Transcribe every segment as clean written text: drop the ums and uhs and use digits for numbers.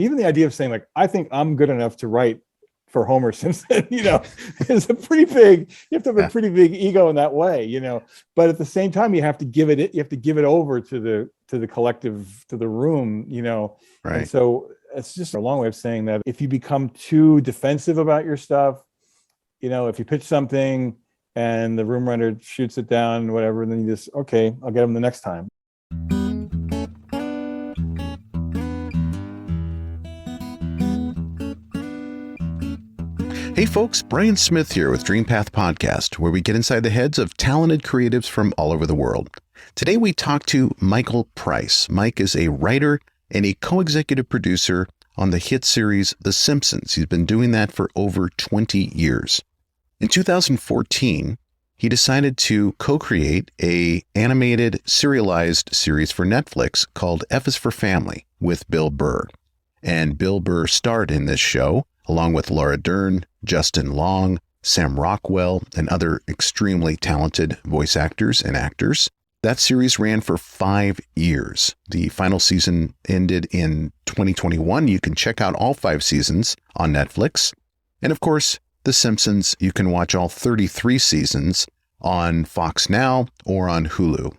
Even the idea of saying like, I think I'm good enough to write for Homer Simpson, is a pretty big, you have to have a pretty big ego in that way, but at the same time, you have to give it over to the collective, to the room, Right. And so it's just a long way of saying that if you become too defensive about your stuff, if you pitch something and the room runner shoots it down, whatever, then you just, okay, I'll get them the next time. Hey folks, Brian Smith here with Dream Path Podcast, where we get inside the heads of talented creatives from all over the world. Today we talk to Michael Price. Mike is a writer and a co-executive producer on the hit series The Simpsons. He's been doing that for over 20 years. In 2014, he decided to co-create a animated serialized series for Netflix called F is for Family with Bill Burr. And Bill Burr starred in this show, along with Laura Dern, Justin Long, Sam Rockwell, and other extremely talented voice actors and actors. That series ran for 5 years. The final season ended in 2021. You can check out all 5 seasons on Netflix. And of course, The Simpsons, you can watch all 33 seasons on Fox Now or on Hulu.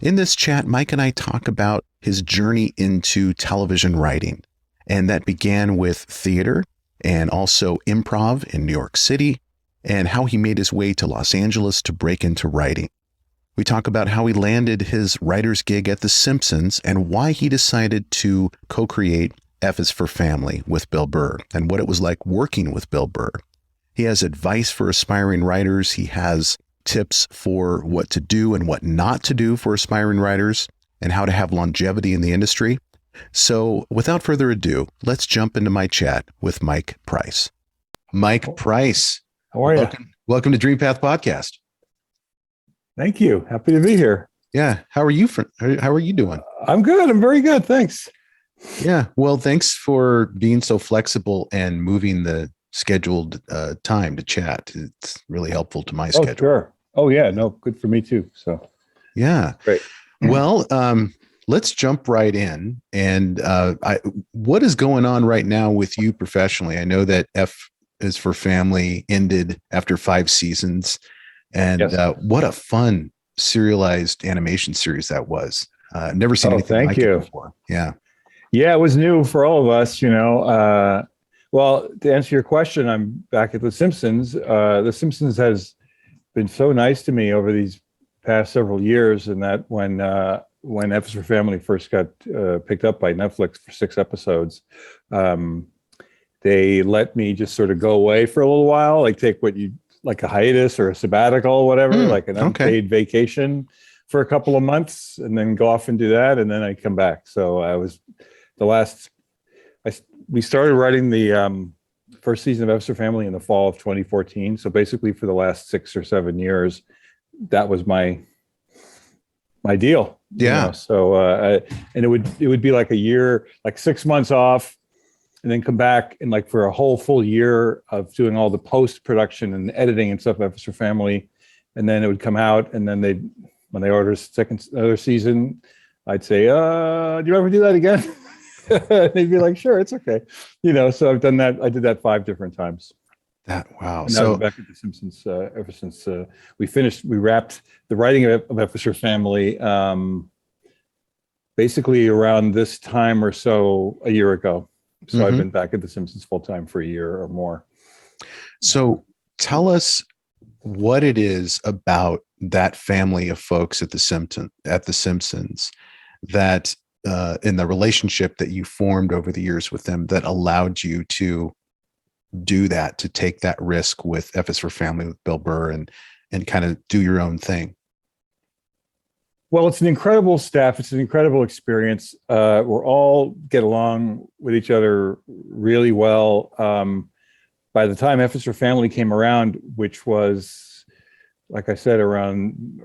In this chat, Mike and I talk about his journey into television writing, and that began with theater and also improv in New York City, and how he made his way to Los Angeles to break into writing. We talk about how he landed his writer's gig at The Simpsons and why he decided to co-create F is for Family with Bill Burr and what it was like working with Bill Burr. He has advice for aspiring writers. He has tips for what to do and what not to do for aspiring writers and how to have longevity in the industry. So without further ado, let's jump into my chat with Mike Price. Mike Price. How are you? Welcome to Dream Path Podcast. Thank you. Happy to be here. Yeah. How are you doing? I'm good. I'm very good. Thanks. Yeah. Well, thanks for being so flexible and moving the scheduled time to chat. It's really helpful to my schedule. Oh, sure. Oh, yeah. No, good for me too. So, yeah. Great. Well, let's jump right in. And what is going on right now with you professionally? I know that F is for Family ended after 5 seasons. And Yes. What a fun serialized animation series that was. I've never seen anything like it before. Yeah. Yeah, it was new for all of us, Well, to answer your question, I'm back at The Simpsons. The Simpsons has been so nice to me over these past several years, and that when F is for Family first got picked up by Netflix for 6 episodes, they let me just sort of go away for a little while, like take like a hiatus or a sabbatical or whatever, like an unpaid vacation for a couple of months, and then go off and do that, and then I come back. So I was we started writing the first season of F is for Family in the fall of 2014. So basically, for the last 6 or 7 years, that was my deal. Yeah. So and it would be like a year, like 6 months off, and then come back and like for a whole full year of doing all the post production and editing and stuff. F is for Family, and then it would come out, and then when they order another season, I'd say, "Do you ever do that again?" They'd be like, "Sure, it's okay." So I've done that. I did that 5 different times. Wow. And so I'm back at The Simpsons ever since we wrapped the writing of F is for Family basically around this time or so a year ago. So I've been back at The Simpsons full time for a year or more. So tell us what it is about that family of folks at The Simpsons that in the relationship that you formed over the years with them that allowed you to do that, to take that risk with F is for Family with Bill Burr and kind of do your own thing. Well, it's an incredible staff. It's an incredible experience. We're all get along with each other really well. By the time F is for Family came around, which was, like I said, around,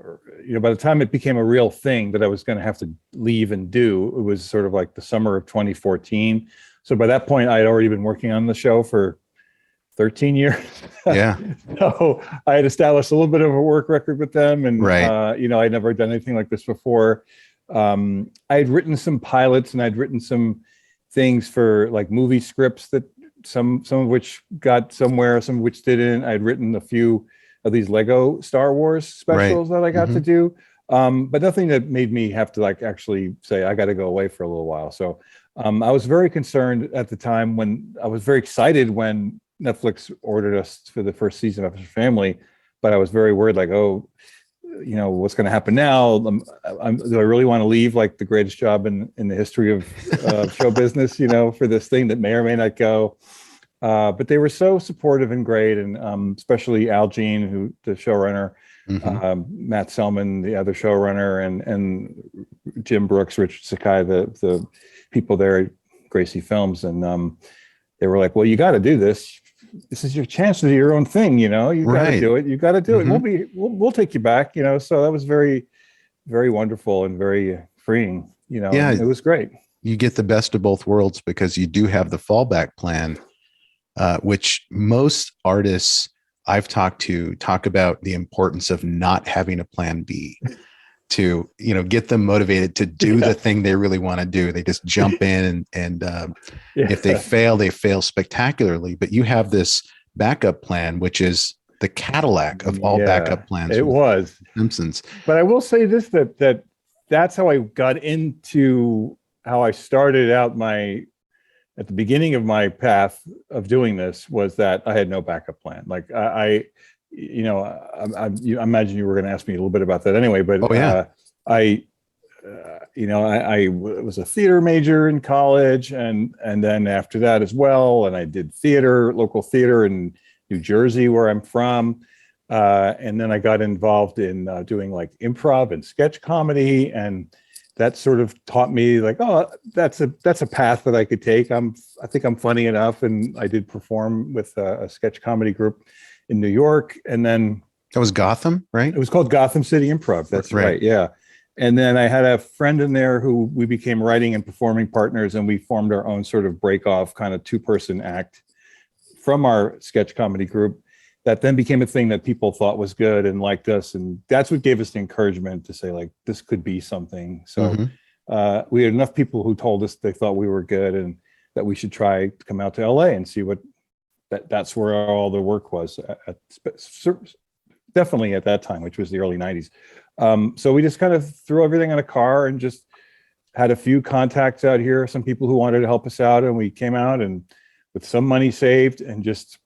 by the time it became a real thing that I was going to have to leave and do, it was sort of like the summer of 2014. So by that point, I had already been working on the show for 13 years. Yeah. So I had established a little bit of a work record with them, and I'd never done anything like this before. I had written some pilots, and I'd written some things for like movie scripts that some of which got somewhere, some of which didn't. I'd written a few of these Lego Star Wars specials that I got to do. But nothing that made me have to like actually say, I got to go away for a little while. So I was very concerned at the time when I was very excited when Netflix ordered us for the first season of Family, but I was very worried, like, oh, you know, what's going to happen now? Do I really want to leave like the greatest job in the history of show business, you know, for this thing that may or may not go? But they were so supportive and great, and especially Al Jean, who the showrunner, Matt Selman, the other showrunner, and Jim Brooks, Richard Sakai, the people there at Gracie Films, and they were like, "Well, you got to do this. This is your chance to do your own thing. You know, you got to do it. You got to do it. We'll take you back. You know." So that was very, very wonderful and very freeing. You know, it was great. You get the best of both worlds because you do have the fallback plan, which most artists I've talked to talk about the importance of not having a plan B to, you know, get them motivated to do the thing they really want to do. They just jump in and if they fail spectacularly. But you have this backup plan, which is the Cadillac of all backup plans. It was Simpsons. But I will say this, that's how I got into how I started out at the beginning of my path of doing this, was that I had no backup plan. Like I imagine you were going to ask me a little bit about that anyway, but I was a theater major in college, and then after that as well, and I did local theater in New Jersey, where I'm from, and then I got involved in doing like improv and sketch comedy, and that sort of taught me like, oh, that's a path that I could take. I think I'm funny enough, and I did perform with a sketch comedy group in New York, and then that was Gotham, right? It was called Gotham City Improv. That's right. Yeah. And then I had a friend in there who we became writing and performing partners, and we formed our own sort of break-off kind of two-person act from our sketch comedy group that then became a thing that people thought was good and liked us. And that's what gave us the encouragement to say, like, this could be something. So we had enough people who told us they thought we were good and that we should try to come out to LA and see what that's where all the work was definitely at that time, which was the early 90s. So we just kind of threw everything in a car and just had a few contacts out here, some people who wanted to help us out. And we came out and with some money saved and just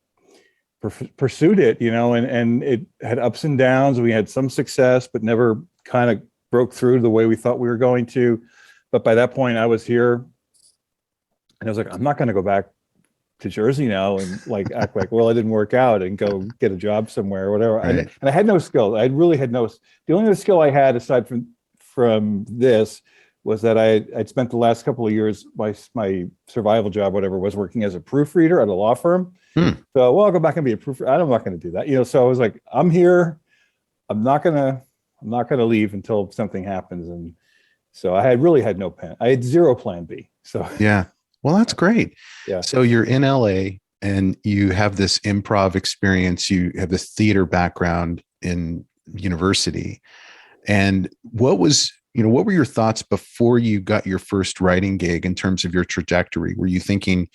pursued it, you know, and it had ups and downs. We had some success, but never kind of broke through the way we thought we were going to. But by that point I was here and I was like, I'm not going to go back to Jersey now and like act like, well, it didn't work out and go get a job somewhere or whatever. Right. And I had no skill. I really had the only other skill I had aside from this was that I'd spent the last couple of years, my survival job, whatever, was working as a proofreader at a law firm. So, well, I'll go back and be a proofreader. I'm not going to do that. You know, so I was like, I'm here. I'm not going to leave until something happens. And so I really had no plan. I had zero plan B. So, yeah. Well, that's great. Yeah. So you're in LA and you have this improv experience. You have this theater background in university. And what were your thoughts before you got your first writing gig in terms of your trajectory? Were you thinking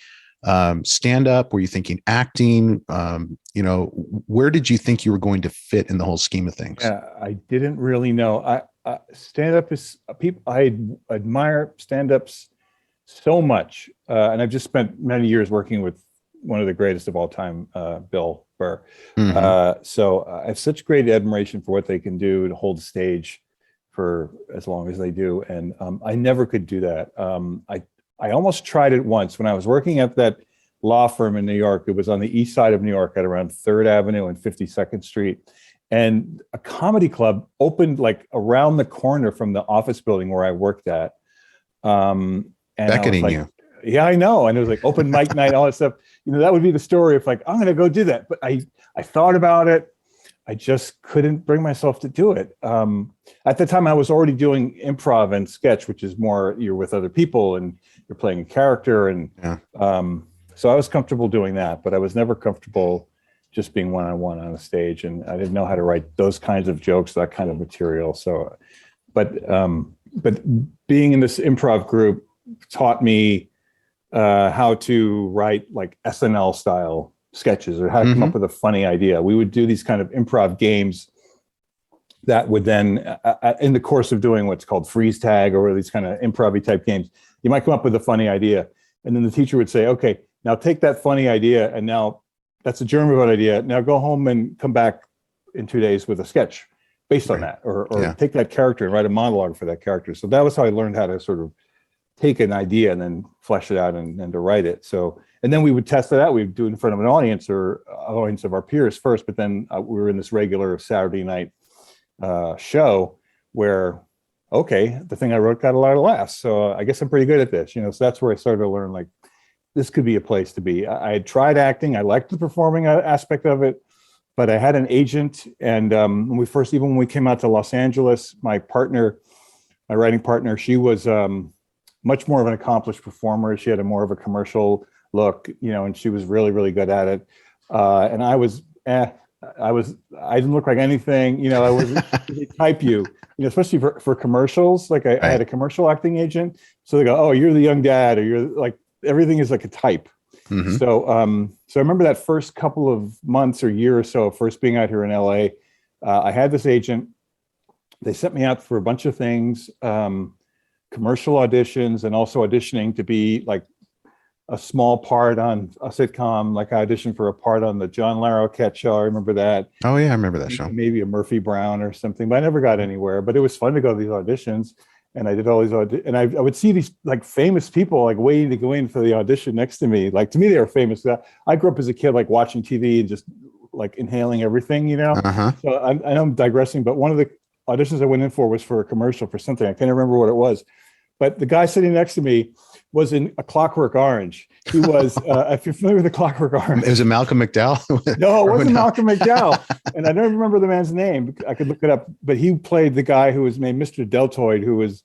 stand up? Were you thinking acting? Where did you think you were going to fit in the whole scheme of things? Yeah, I didn't really know. Stand up is people. I admire stand ups so much. And I've just spent many years working with one of the greatest of all time, Bill Burr. So I have such great admiration for what they can do to hold the stage for as long as they do. And I never could do that. I almost tried it once when I was working at that law firm in New York. It was on the east side of New York at around 3rd Avenue and 52nd Street. And a comedy club opened like around the corner from the office building where I worked at. And beckoning like, you. Yeah, I know. And it was like open mic night, all that stuff. You know, that would be the story of like, I'm going to go do that. But I thought about it. I just couldn't bring myself to do it. At the time I was already doing improv and sketch, which is more, you're with other people and you're playing a character. And so I was comfortable doing that, but I was never comfortable just being one-on-one on a stage. And I didn't know how to write those kinds of jokes, that kind of material. So, but being in this improv group taught me how to write like SNL style sketches or how to come up with a funny idea. We would do these kind of improv games that would then, in the course of doing what's called freeze tag or these kind of improv type games, you might come up with a funny idea. And then the teacher would say, okay, now take that funny idea and now that's a germ of an idea. Now go home and come back in 2 days with a sketch based on that, or take that character and write a monologue for that character. So that was how I learned how to sort of take an idea and then flesh it out and to write it. So, and then we would test it out. We would do it in front of an audience or audience of our peers first, but then we were in this regular Saturday night show where, okay, the thing I wrote got a lot of laughs. So I guess I'm pretty good at this, you know? So that's where I started to learn, like, this could be a place to be. I had tried acting. I liked the performing aspect of it, but I had an agent. And when we came out to Los Angeles, my writing partner, she was much more of an accomplished performer. She had more of a commercial look, you know, and she was really, really good at it. And I didn't look like anything, you know. I wasn't they type you know, especially for commercials. Like I had a commercial acting agent. So they go, oh, you're the young dad, or you're like, everything is like a type. So I remember that first couple of months or year or so, first being out here in LA, I had this agent. They sent me out for a bunch of things, commercial auditions, and also auditioning to be like a small part on a sitcom. Like I auditioned for a part on the John Larroquette show. I remember that. Oh yeah, I remember that show. Maybe a Murphy Brown or something, but I never got anywhere. But it was fun to go to these auditions. And I did all these and I would see these like famous people like waiting to go in for the audition next to me. Like to me, they were famous. I grew up as a kid, like watching TV and just like inhaling everything, you know? So I know I'm digressing, but one of the auditions I went in for was for a commercial for something. I can't remember what it was, but the guy sitting next to me was in A Clockwork Orange. He was, if you're familiar with A Clockwork Orange. Was it Malcolm McDowell? No, it wasn't Malcolm McDowell. And I don't remember the man's name. I could look it up, but he played the guy who was named Mr. Deltoid, who was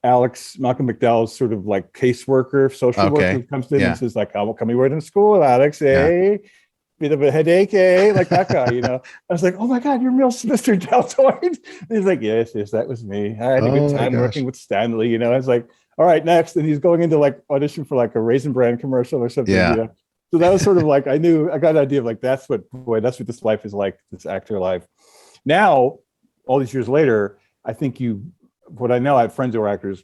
Malcolm McDowell's sort of like caseworker, social worker, who comes in and says like, "Oh, come you to school, Alex, eh? Bit of a headache, eh?" Like that guy, you know. I was like, "Oh my God, you're real Mr. Deltoid." And he's like, yes, that was me. I had a good time working with Stanley, you know. I was like, all right, next. And he's going into like audition for like a Raisin Bran commercial or something. You know? So that was sort of like, I got an idea of like, that's what this life is like, this actor life. Now, all these years later, I think what I know, I have friends who are actors.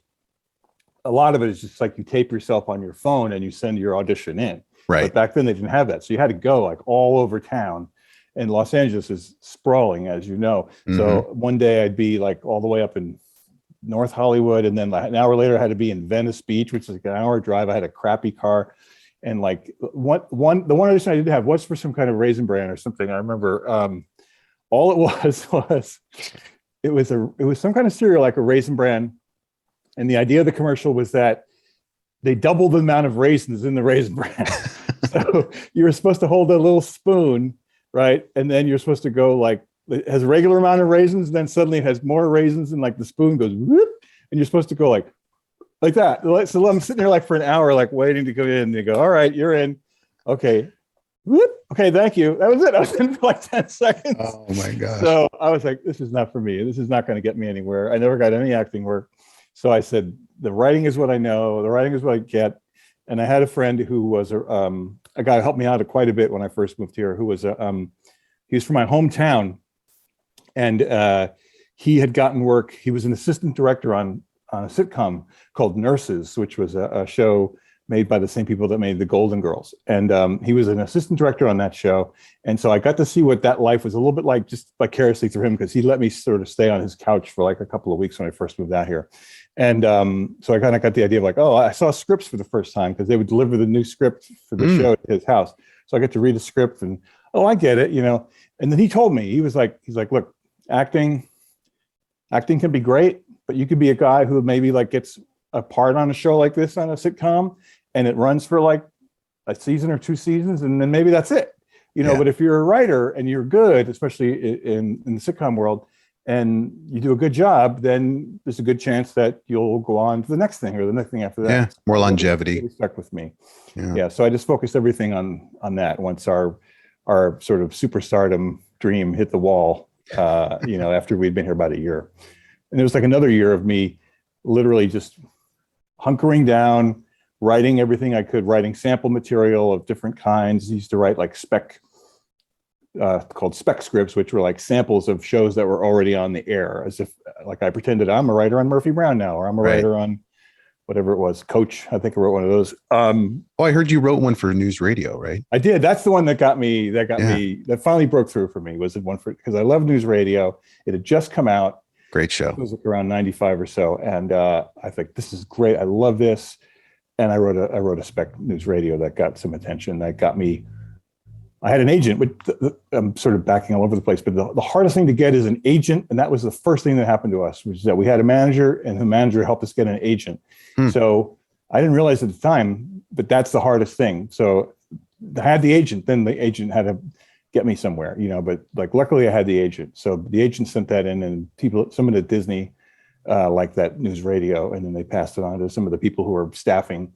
A lot of it is just like you tape yourself on your phone and you send your audition in. Right. But back then they didn't have that. So you had to go like all over town. And Los Angeles is sprawling, as you know. So one day I'd be like all the way up in North Hollywood. And then an hour later I had to be in Venice Beach, which is like an hour drive. I had a crappy car. And like the one audition I did have was for some kind of Raisin Bran or something. I remember all it was it was some kind of cereal, like a Raisin Bran. And the idea of the commercial was that they doubled the amount of raisins in the Raisin Bran. So you were supposed to hold a little spoon, right? And then you're supposed to go like, it has a regular amount of raisins, then suddenly it has more raisins, and like the spoon goes whoop, and you're supposed to go like that. So I'm sitting there like for an hour, like waiting to go in. And they go, all right, you're in. Okay. Whoop. Okay, thank you. That was it. I was in for like 10 seconds. Oh my gosh. So I was like, this is not for me. This is not going to get me anywhere. I never got any acting work. So I said, the writing is what I know. The writing is what I get. And I had a friend who was a guy who helped me out quite a bit when I first moved here, who was he was from my hometown. And he had gotten work. He was an assistant director on a sitcom called Nurses, which was a show made by the same people that made the Golden Girls. And he was an assistant director on that show. And so I got to see what that life was a little bit like, just vicariously through him, because he let me sort of stay on his couch for like a couple of weeks when I first moved out here. And so I kind of got the idea of like, oh, I saw scripts for the first time because they would deliver the new script for the show to his house. So I get to read the script and, oh, I get it, you know. And then he told me, he's like, look, acting can be great, but you could be a guy who maybe like gets a part on a show like this on a sitcom, and it runs for like a season or 2 seasons, and then maybe that's it, you know. But if you're a writer and you're good, especially in the sitcom world, and you do a good job, then there's a good chance that you'll go on to the next thing or the next thing after that. Yeah, more longevity. Really stuck with me. Yeah. So I just focused everything on that once our sort of superstardom dream hit the wall, you know, after we'd been here about a year. And it was like another year of me literally just hunkering down, writing everything I could, writing sample material of different kinds. I used to write like called spec scripts, which were like samples of shows that were already on the air, as if like I pretended I'm a writer on Murphy Brown now, or I'm a writer on whatever it was, Coach. I think I wrote one of those. Oh, I heard you wrote one for news radio, right? I did. That's the one that got me. That finally broke through for me. Was the one for, because I love news radio. It had just come out. Great show. It was like around 95 or so, and I think this is great. I love this, and I wrote a spec news radio that got some attention. That got me. I had an agent, but I'm sort of backing all over the place. But the hardest thing to get is an agent, and that was the first thing that happened to us, which is that we had a manager, and the manager helped us get an agent. So I didn't realize at the time, but that's the hardest thing. So I had the agent, then the agent had to get me somewhere, but like luckily I had the agent. So the agent sent that in, and someone at Disney liked that news radio, and then they passed it on to some of the people who were staffing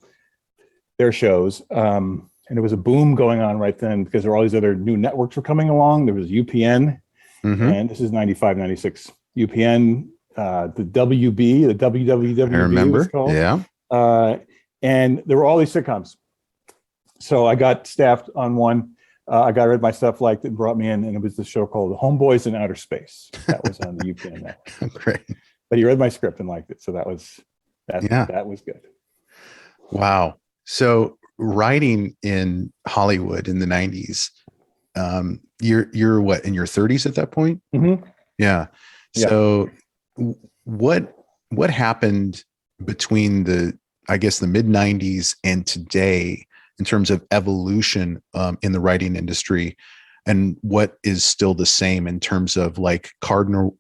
their shows. And there was a boom going on right then because there were all these other new networks were coming along. There was UPN, and this is 95, 96. UPN, the WB, the WWWB. I remember. Was called. Yeah. And there were all these sitcoms. So I got staffed on one. A guy read my stuff, liked it, and brought me in, and it was the show called Homeboys in Outer Space. That was on the UPN network. Great. But he read my script and liked it, so that was good. Wow. So writing in Hollywood in the 90s, you're what, in your 30s at that point? Mm-hmm. Yeah. So what happened between the mid 90s and today in terms of evolution in the writing industry, and what is still the same in terms of like cardinal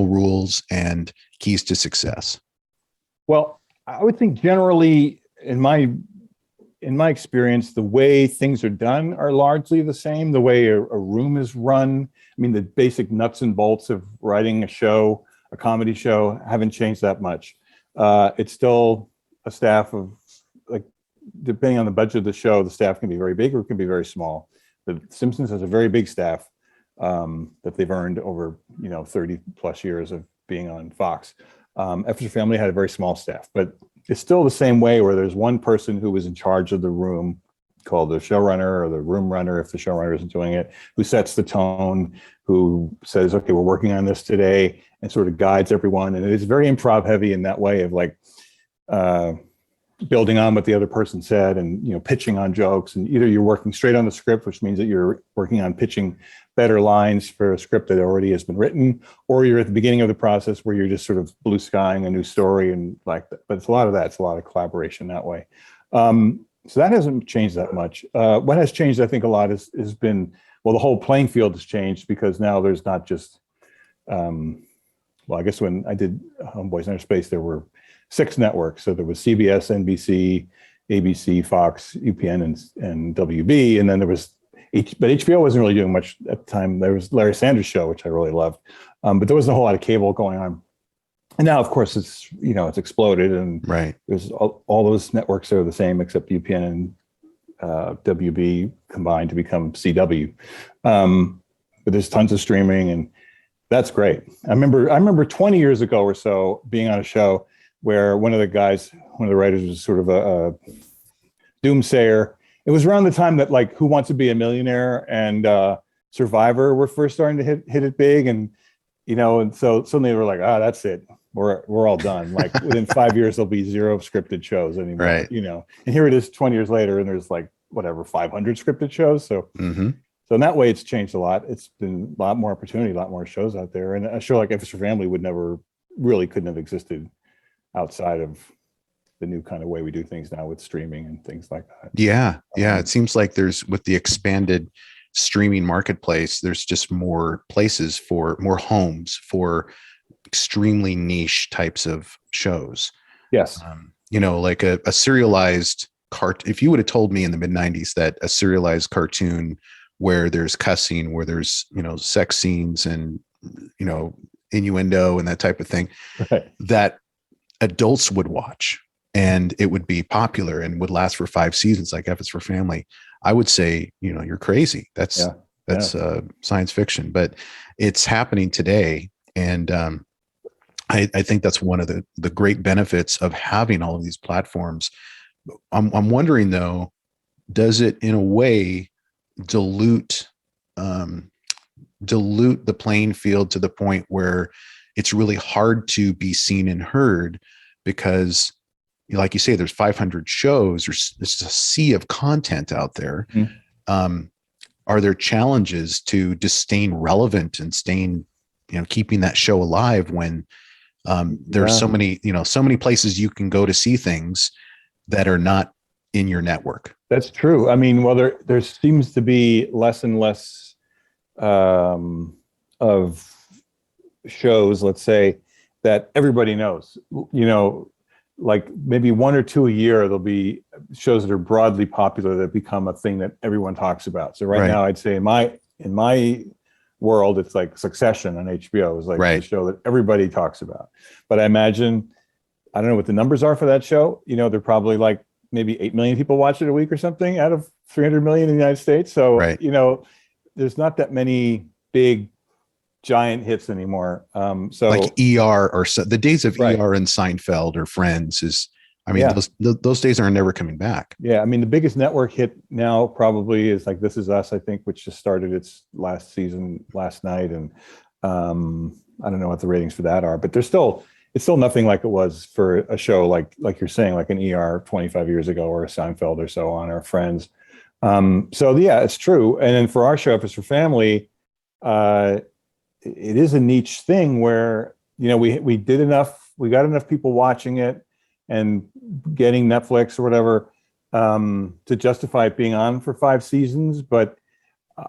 rules and keys to success? Well, I would think generally in my experience, the way things are done are largely the same. The way a room is run, I mean, the basic nuts and bolts of writing a show, a comedy show, haven't changed that much. It's still a staff of, like, depending on the budget of the show, the staff can be very big or it can be very small. The Simpsons has a very big staff that they've earned over 30 plus years of being on Fox. Simpsons Family had a very small staff, but it's still the same way, where there's one person who is in charge of the room, called the showrunner or the room runner if the showrunner isn't doing it, who sets the tone, who says, okay, we're working on this today, and sort of guides everyone. And it is very improv heavy in that way of like building on what the other person said, and pitching on jokes. And either you're working straight on the script, which means that you're working on pitching better lines for a script that already has been written, or you're at the beginning of the process where you're just sort of blue skying a new story and like that. But it's a lot of that. It's a lot of collaboration that way. So that hasn't changed that much. What has changed, I think, a lot has been, the whole playing field has changed, because now there's not just, I guess when I did Homeboys in Outer Space, there were 6 networks. So there was CBS, NBC, ABC, Fox, UPN, and WB. And then there was, but HBO wasn't really doing much at the time. There was Larry Sanders Show, which I really loved. But there wasn't a whole lot of cable going on. And now, of course, it's exploded, and right. There's all those networks are the same except UPN and WB combined to become CW. But there's tons of streaming, and that's great. I remember 20 years ago or so being on a show where one of the writers was sort of a doomsayer. It was around the time that like Who Wants to Be a Millionaire and Survivor were first starting to hit it big, and and so suddenly they were like, that's it. We're all done. Like within 5 years, there'll be 0 scripted shows anymore. Right. And here it is 20 years later, and there's like 500 scripted shows. So, So in that way, it's changed a lot. It's been a lot more opportunity, a lot more shows out there. And a show like F is for Family couldn't have existed outside of the new kind of way we do things now with streaming and things like that. Yeah. It seems like with the expanded streaming marketplace, there's just more places for more homes for extremely niche types of shows. Yes. Like a serialized if you would have told me in the mid 90s that a serialized cartoon where there's cussing, where there's, sex scenes and, innuendo and that type of thing, right, that adults would watch and it would be popular and would last for 5 seasons, like F is for Family, I would say, you're crazy. That's science fiction, but it's happening today. And I think that's one of the great benefits of having all of these platforms I'm wondering though, does it in a way dilute um, dilute the playing field to the point where it's really hard to be seen and heard because, like you say, there's 500 shows, there's a sea of content out there. Mm. Um, are there challenges to just staying relevant and staying, keeping that show alive when there's Yeah. so many places you can go to see things that are not in your network? That's true. I mean, well, there seems to be less and less of shows, let's say, that everybody knows. Like maybe one or two a year, there'll be shows that are broadly popular that become a thing that everyone talks about. So right now, I'd say in my world, it's like Succession on HBO is like the show that everybody talks about. But I imagine, I don't know what the numbers are for that show. They're probably like maybe 8 million people watch it a week or something out of 300 million in the United States. So, there's not that many big giant hits anymore. So like ER or the days of ER and Seinfeld or Friends those days are never coming back. Yeah. I mean, the biggest network hit now probably is like This Is Us, I think, which just started its last season last night. And I don't know what the ratings for that are, but it's still nothing like it was for a show like you're saying, like an ER 25 years ago or a Seinfeld or so on, or Friends. So yeah, it's true. And then for our show, if it's for family, it is a niche thing where, we did enough, we got enough people watching it and getting Netflix or whatever to justify it being on for 5 seasons. But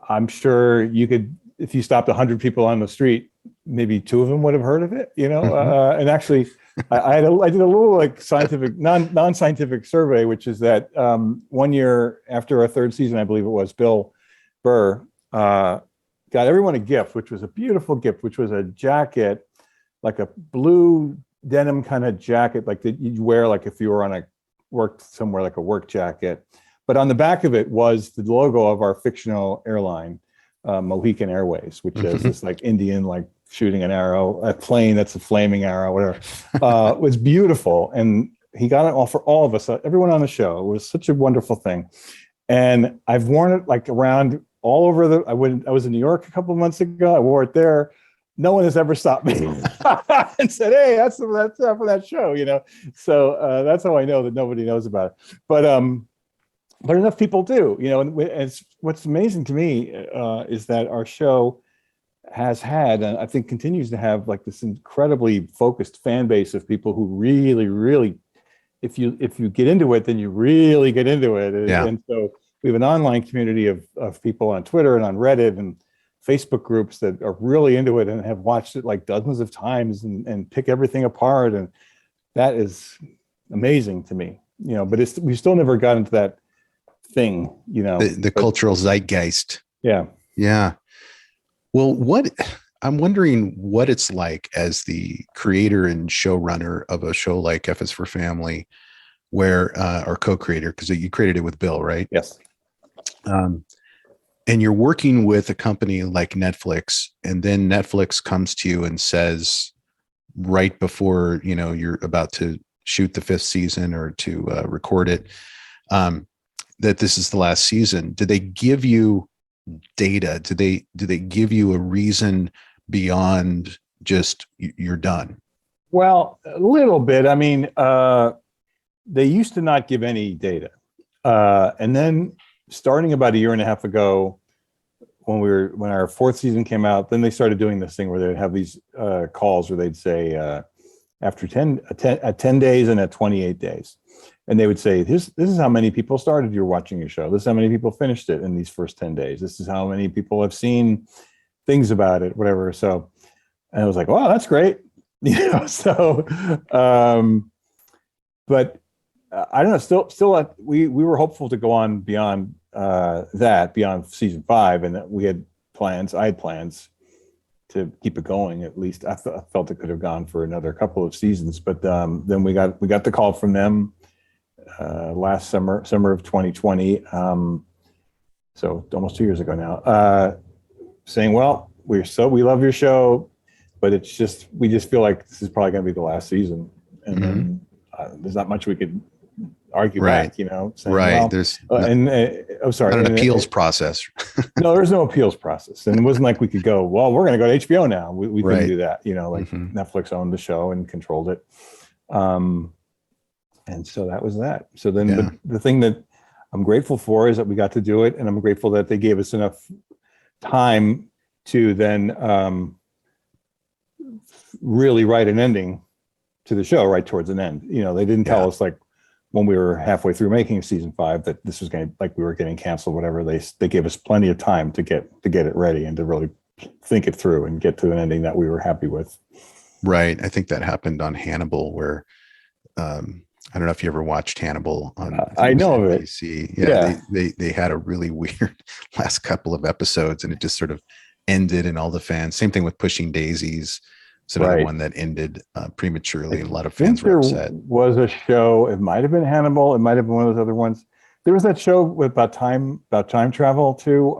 I'm sure you could, if you stopped 100 people on the street, maybe 2 of them would have heard of it, and actually I did a little like scientific, non-scientific survey, which is that 1 year after our 3rd season, I believe it was, Bill Burr got everyone a gift, which was a beautiful gift, which was a jacket, like a blue denim kind of jacket, like that you'd wear like if you were worked somewhere, like a work jacket. But on the back of it was the logo of our fictional airline, Mohican Airways, which is this like Indian, like shooting an arrow, a plane that's a flaming arrow, whatever. It was beautiful. And he got it all for all of us, everyone on the show. It was such a wonderful thing. And I've worn it like around all over I was in New York a couple of months ago. I wore it there. No one has ever stopped me and said, "Hey, that's for that show," So that's how I know that nobody knows about it. But enough people do, and it's what's amazing to me is that our show has had, and I think continues to have, like this incredibly focused fan base of people who really, really, if you get into it, then you really get into it. Yeah. And so we have an online community of people on Twitter and on Reddit and Facebook groups that are really into it and have watched it like dozens of times and pick everything apart. And that is amazing to me, but we still never got into that thing, the cultural zeitgeist. Yeah. Yeah. Well, I'm wondering what it's like as the creator and showrunner of a show like F is for Family, where, or co-creator, because you created it with Bill, right? Yes. And you're working with a company like Netflix, and then Netflix comes to you and says, right before, you're about to shoot the 5th season or to record it, that this is the last season. Do they give you data? Do they give you a reason beyond just you're done? Well, a little bit. I mean, they used to not give any data. And then starting about a year and a half ago, when our 4th season came out, then they started doing this thing where they'd have these calls where they'd say after 10 days and at 28 days. And they would say, this is how many people started watching your show. This is how many people finished it in these first 10 days. This is how many people have seen things about it, whatever. So, and I was like, wow, that's great. So, but I don't know, still we were hopeful to go on beyond beyond season 5. And that I had plans to keep it going. At least I felt it could have gone for another couple of seasons, but then we got the call from them last summer of 2020. So almost 2 years ago now, saying, well, we love your show, but we just feel like this is probably going to be the last season. And then there's not much we could argue Right. back, saying, Right. well, There's I'm sorry. not an appeals process. No, there's no appeals process. And it wasn't like we could go, well, we're going to go to HBO now. We couldn't Right. do that, like Mhm. Netflix owned the show and controlled it. And so that was that. So then, Yeah. but the thing that I'm grateful for is that we got to do it. And I'm grateful that they gave us enough time to then really write an ending to the show right towards an end. They didn't tell us like when we were halfway through making season 5 that this was going to, like, we were getting canceled, whatever. They gave us plenty of time to get it ready and to really think it through and get to an ending that we were happy with. Right. I think that happened on Hannibal, where I don't know if you ever watched Hannibal on I know of it. NBC. Yeah. They had a really weird last couple of episodes, and it just sort of ended, and all the fans, same thing with Pushing Daisies. It's another one that ended prematurely, and a lot of fans were upset. Was a show, it might have been Hannibal, it might have been one of those other ones. There was that show about time travel too,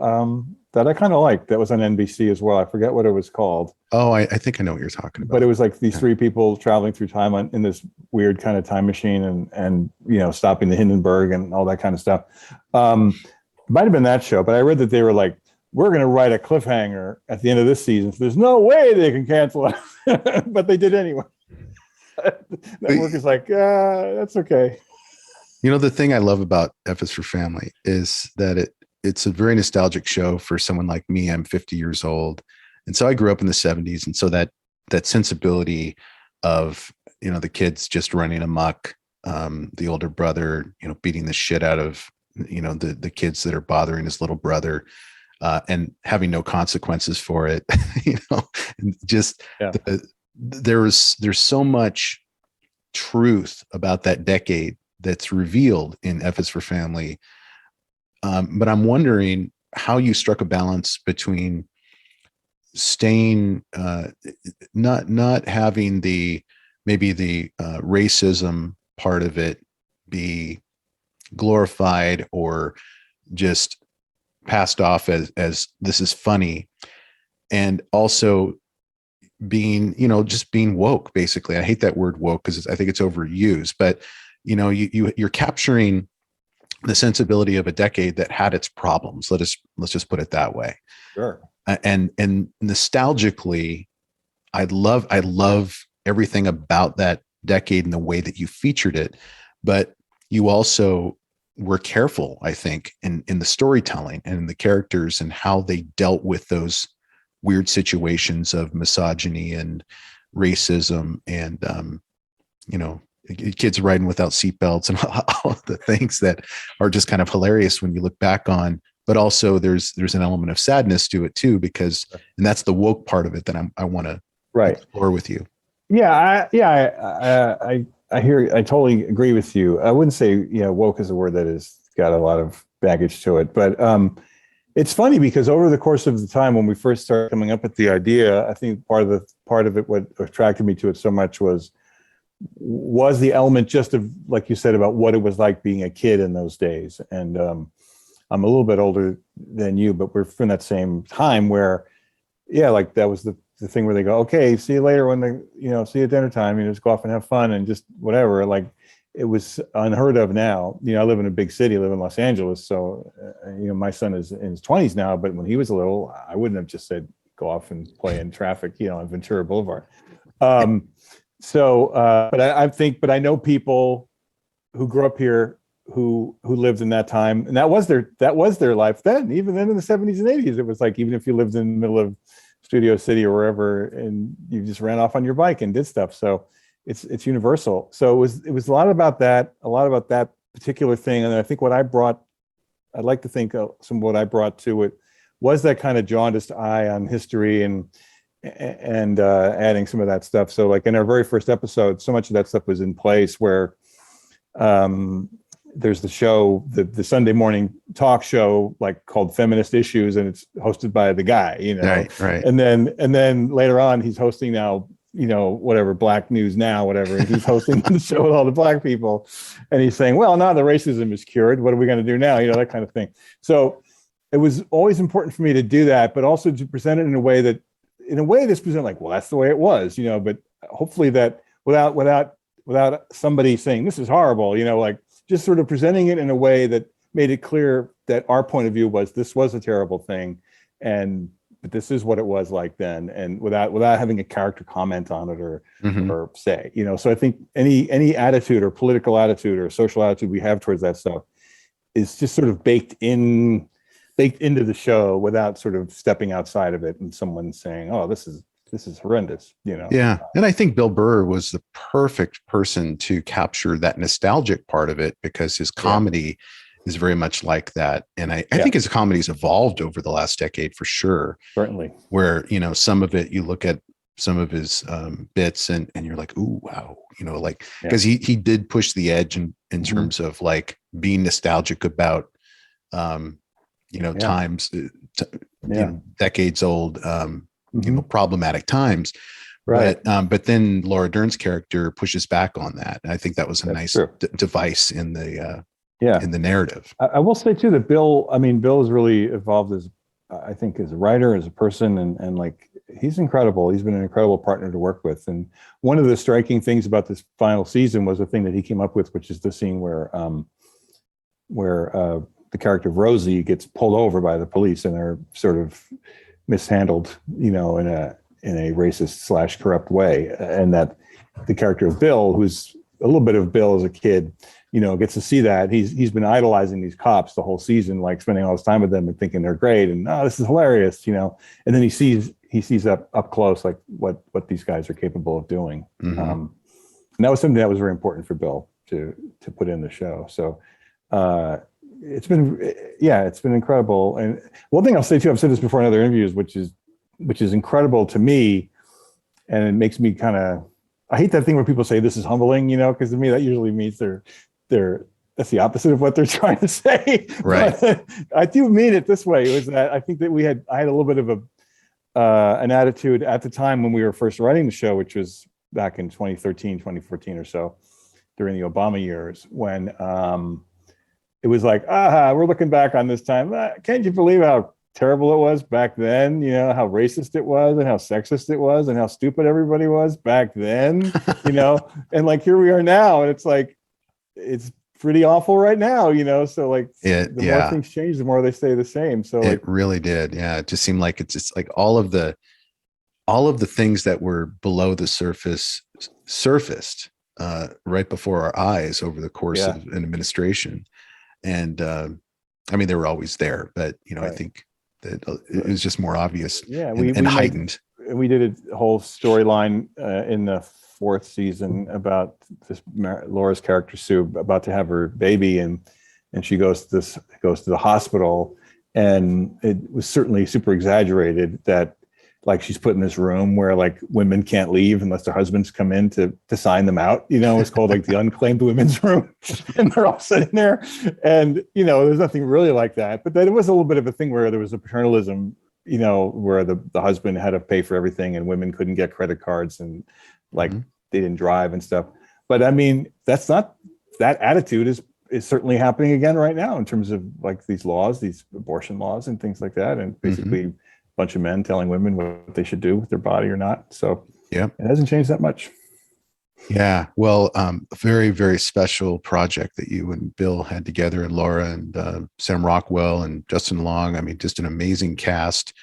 that I kind of liked. That was on NBC as well. I forget what it was called. Oh, I think I know what you're talking about. But it was like these 3 people traveling through time in this weird kind of time machine, and stopping the Hindenburg and all that kind of stuff. Might have been that show, but I read that they were like, we're going to write a cliffhanger at the end of this season, so there's no way they can cancel it. But they did anyway. Network is like, that's okay. The thing I love about F is for Family is that it's a very nostalgic show for someone like me. I'm 50 years old. And so I grew up in the 70s. And so that sensibility of, the kids just running amok, the older brother, beating the shit out of, the kids that are bothering his little brother, and having no consequences for it, and just there's so much truth about that decade that's revealed in F is for Family. But I'm wondering how you struck a balance between staying, not having the racism part of it be glorified or just passed off as this is funny, and also being, just being woke, basically. I hate that word woke because I think it's overused, but you're capturing the sensibility of a decade that had its problems. Let's just put it that way. Sure. And nostalgically, I love everything about that decade and the way that you featured it, but you also were careful, I think, in the storytelling and in the characters and how they dealt with those weird situations of misogyny and racism and, kids riding without seatbelts and all of the things that are just kind of hilarious when you look back on. But also there's an element of sadness to it too, and that's the woke part of it that I want to explore with you. Yeah. I hear, I totally agree with you. I wouldn't say, woke is a word that has got a lot of baggage to it, but it's funny because over the course of the time when we first started coming up with the idea, I think part of it, what attracted me to it so much was the element just of, like you said, about what it was like being a kid in those days. And I'm a little bit older than you, but we're from that same time where, like that was the thing where they go, okay, see you later see you at dinner time, just go off and have fun and just whatever. Like it was unheard of now. I live in a big city, I live in Los Angeles. So, my son is in his 20s now, but when he was little, I wouldn't have just said, go off and play in traffic, on Ventura Boulevard. But I know people who grew up here who lived in that time, and that was their life then. Even then in the 70s and 80s, it was like, even if you lived in the middle of Studio City or wherever, and you just ran off on your bike and did stuff. So it's universal. So it was a lot about that particular thing. And I think I'd like to think some of what I brought to it was that kind of jaundiced eye on history and adding some of that stuff. So like in our very first episode, so much of that stuff was in place where there's the show, the Sunday morning talk show, like called Feminist Issues, and it's hosted by the guy, Right. And then later on, he's hosting now, whatever, Black News Now, whatever, and he's hosting the show with all the Black people, and he's saying, well, now the racism is cured. What are we going to do now? That kind of thing. So it was always important for me to do that, but also to present it in a way that's presented like, well, that's the way it was, but hopefully that without somebody saying this is horrible, like just sort of presenting it in a way that made it clear that our point of view was this was a terrible thing, but this is what it was like then, and without having a character comment on it or say, So I think any attitude or political attitude or social attitude we have towards that stuff is just sort of baked into the show without sort of stepping outside of it and someone saying, "Oh, this is horrendous," Yeah. And I think Bill Burr was the perfect person to capture that nostalgic part of it, because his comedy is very much like that. And I think his comedy's evolved over the last decade for sure. Certainly. Where, some of it, you look at some of his bits and you're like, ooh, wow, because he did push the edge in terms of like being nostalgic about, times, decades old, problematic times. Right. But then Laura Dern's character pushes back on that. And I think that was a nice device in the in the narrative. I will say too that Bill has really evolved as I think as a writer, as a person, and like he's incredible. He's been an incredible partner to work with. And one of the striking things about this final season was a thing that he came up with, which is the scene where the character of Rosie gets pulled over by the police and they're sort of mishandled, in a racist / corrupt way, and that the character of Bill, who's a little bit of Bill as a kid, gets to see that. He's been idolizing these cops the whole season, like spending all his time with them and thinking they're great and this is hilarious, and then he sees up close like what these guys are capable of doing. And that was something that was very important for Bill to put in the show. So it's been incredible. And one thing I'll say too, I've said this before in other interviews, which is incredible to me, and it makes me I hate that thing where people say this is humbling, because to me that usually means that's the opposite of what they're trying to say. Right. But I do mean it this way. It was that I think that I had a little bit of an attitude at the time when we were first writing the show, which was back in 2013, 2014 or so, during the Obama years, when it was like, we're looking back on this time. Can't you believe how terrible it was back then? How racist it was and how sexist it was and how stupid everybody was back then, and like here we are now, and it's like, it's pretty awful right now, so like the more things change, the more they stay the same. So it really did. Yeah. It just seemed like it's just like all of the things that were below the surface surfaced right before our eyes over the course of an administration. And they were always there, but I think that it was just more obvious and heightened. We did a whole storyline in the 4th season about this Laura's character Sue about to have her baby, and she goes to the hospital, and it was certainly super exaggerated that like she's put in this room where like women can't leave unless their husbands come in to sign them out. It's called like the unclaimed women's room, and they're all sitting there, and there's nothing really like that. But then it was a little bit of a thing where there was a paternalism, where the husband had to pay for everything and women couldn't get credit cards and like they didn't drive and stuff. But that's not, that attitude is certainly happening again right now in terms of like these laws, these abortion laws and things like that. And basically a bunch of men telling women what they should do with their body or not. So it hasn't changed that much. Yeah. Well, a very, very special project that you and Bill had together, and Laura and Sam Rockwell and Justin Long. Just an amazing cast.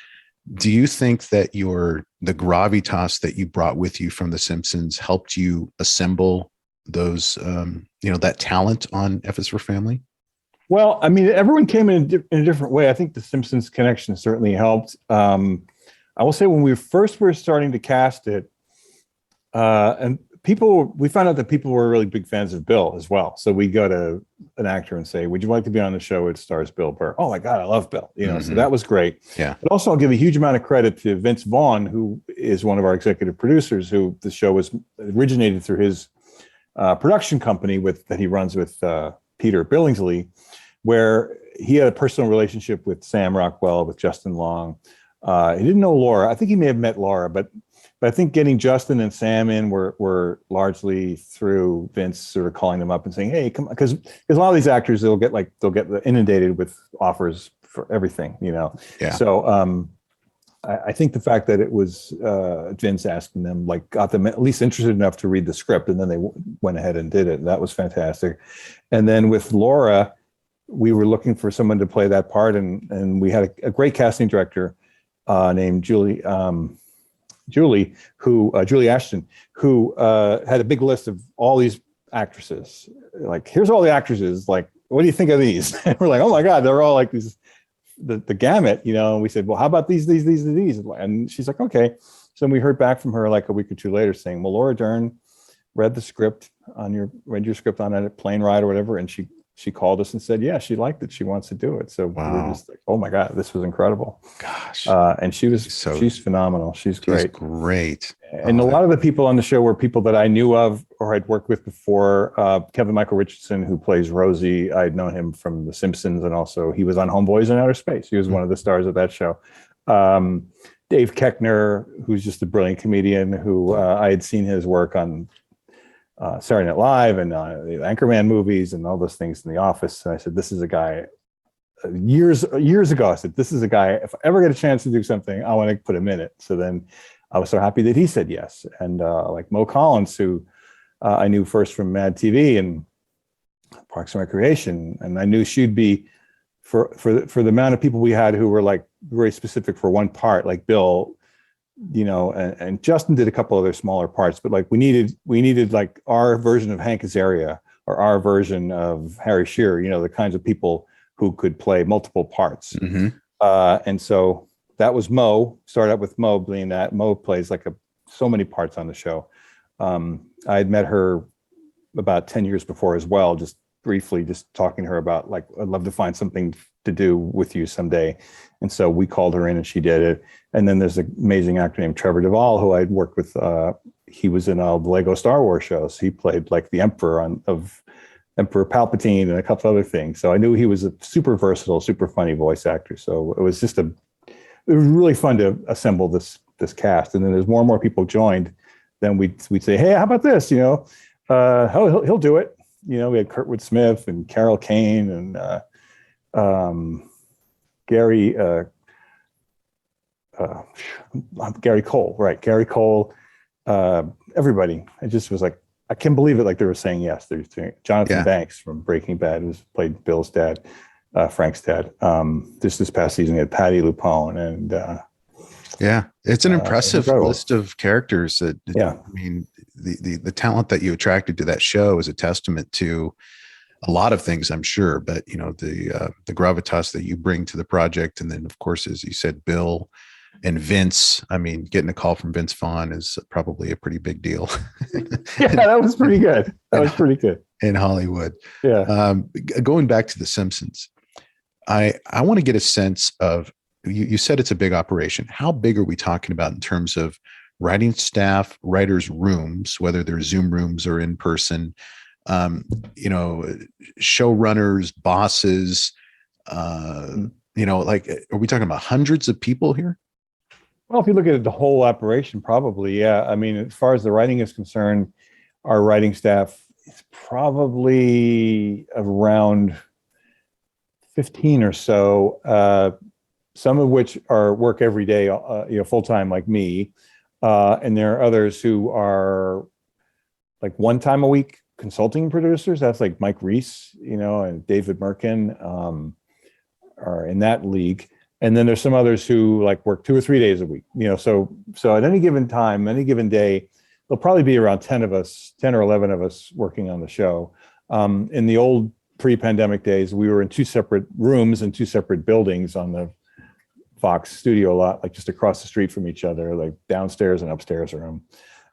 Do you think that the gravitas that you brought with you from The Simpsons helped you assemble those, that talent on F is for Family? Well, everyone came in a different way. I think the Simpsons connection certainly helped. I will say when we first were starting to cast it, and we found out that people were really big fans of Bill as well. So we go to an actor and say, would you like to be on the show? It stars Bill Burr. Oh my God, I love Bill. So that was great. Yeah. But also I'll give a huge amount of credit to Vince Vaughn, who is one of our executive producers, who the show was originated through his production company that he runs with Peter Billingsley, where he had a personal relationship with Sam Rockwell, with Justin Long. He didn't know Laura. I think he may have met Laura, but I think getting Justin and Sam in were largely through Vince sort of calling them up and saying, "Hey, come on," because a lot of these actors they'll get inundated with offers for everything, Yeah. So I think the fact that it was Vince asking them, like, got them at least interested enough to read the script, and then they went ahead and did it. That was fantastic. And then with Laura, we were looking for someone to play that part, and we had a great casting director named Julie Ashton, who had a big list of all these actresses. Like, here's all the actresses. Like, what do you think of these? And we're like, oh my God, they're all like these. The gamut, and we said, well, how about these? And she's like, okay. So we heard back from her like a week or two later saying, well, Laura Dern read your script on a plane ride or whatever. And she called us and said, yeah, she liked it. She wants to do it. So we were just like, oh my God, this was incredible. Gosh. And she's phenomenal. She's great. Great. And a lot of the people on the show were people that I knew of or I'd worked with before. Kevin Michael Richardson, who plays Rosie, I'd known him from The Simpsons, and also he was on Homeboys in Outer Space. He was one of the stars of that show. Dave Koechner, who's just a brilliant comedian, who I had seen his work on Saturday Night Live and the Anchorman movies and all those things in The Office. And I said, this is a guy. Years ago, I said, this is a guy, if I ever get a chance to do something, I want to put him in it. So then I was so happy that he said yes. And like Mo Collins, who I knew first from Mad TV and Parks and Recreation, and I knew she'd be for the amount of people we had who were like very specific for one part, like Bill, and Justin did a couple other smaller parts, but like we needed like our version of Hank Azaria or our version of Harry Shearer, the kinds of people who could play multiple parts. Mm-hmm. And so that was Mo. Started out with Mo being that. Mo plays like so many parts on the show. I had met her about 10 years before as well, just briefly, just talking to her about like, I'd love to find something to do with you someday. And so we called her in and she did it. And then there's an amazing actor named Trevor Duvall, who I'd worked with. He was in all the Lego Star Wars shows. He played like the Emperor of Emperor Palpatine and a couple other things. So I knew he was a super versatile, super funny voice actor. So it was really fun to assemble this cast. And then as more and more people joined, then we'd say, hey, how about this? He'll do it. We had Kurtwood Smith and Carol Kane and Gary Cole, right? Gary Cole, everybody. I just was like, I can't believe it. Like they were saying yes. There's Jonathan Banks from Breaking Bad, who's played Bill's dad, Frank's dad. This past season, we had Patty Lupone, and it's an impressive list of characters. I mean, the talent that you attracted to that show is a testament to a lot of things, I'm sure. But the gravitas that you bring to the project, and then of course, as you said, Bill and Vince. I mean, getting a call from Vince Vaughn is probably a pretty big deal. That was pretty good. That was pretty good in Hollywood. Yeah. Going back to The Simpsons, I want to get a sense of. You said it's a big operation. How big are we talking about in terms of writing staff, writers' rooms, whether they're Zoom rooms or in person, showrunners, bosses, like, are we talking about hundreds of people here? Well, if you look at the whole operation, probably, yeah. I mean, as far as the writing is concerned, our writing staff is probably around 15 or so, some of which are work every day, full-time like me. And there are others who are like one time a week consulting producers. That's like Mike Reese, and David Merkin are in that league. And then there's some others who like work 2 or 3 days a week, so at any given time, any given day, there'll probably be around 10 or 11 of us working on the show. In the old pre-pandemic days, we were in 2 separate rooms and 2 separate buildings on the Fox studio lot, like just across the street from each other, like downstairs and upstairs room.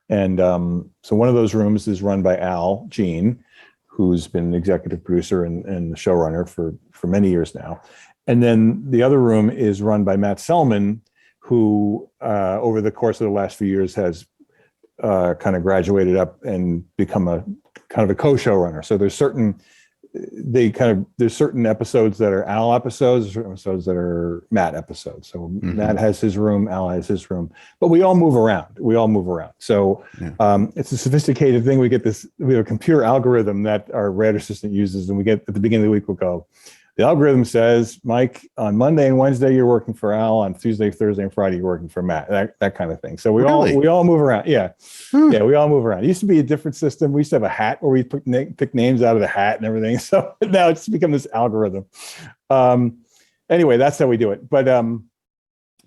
And so one of those rooms is run by Al Jean, who's been an executive producer and the showrunner for many years now. And then the other room is run by Matt Selman, who over the course of the last few years has kind of graduated up and become a kind of a co-showrunner. So there's certain episodes that are Al episodes, certain episodes that are Matt episodes. So Matt has his room, Al has his room, but we all move around. So it's a sophisticated thing. We have a computer algorithm that our writer assistant uses, and we get at the beginning of the week, we'll go, the algorithm says, Mike, on Monday and Wednesday you're working for Al, on Tuesday, Thursday, and Friday you're working for Matt. That kind of thing. So we all move around. Yeah, yeah, we all move around. It used to be a different system. We used to have a hat where we pick names out of the hat and everything. So now it's become this algorithm. Anyway, that's how we do it. But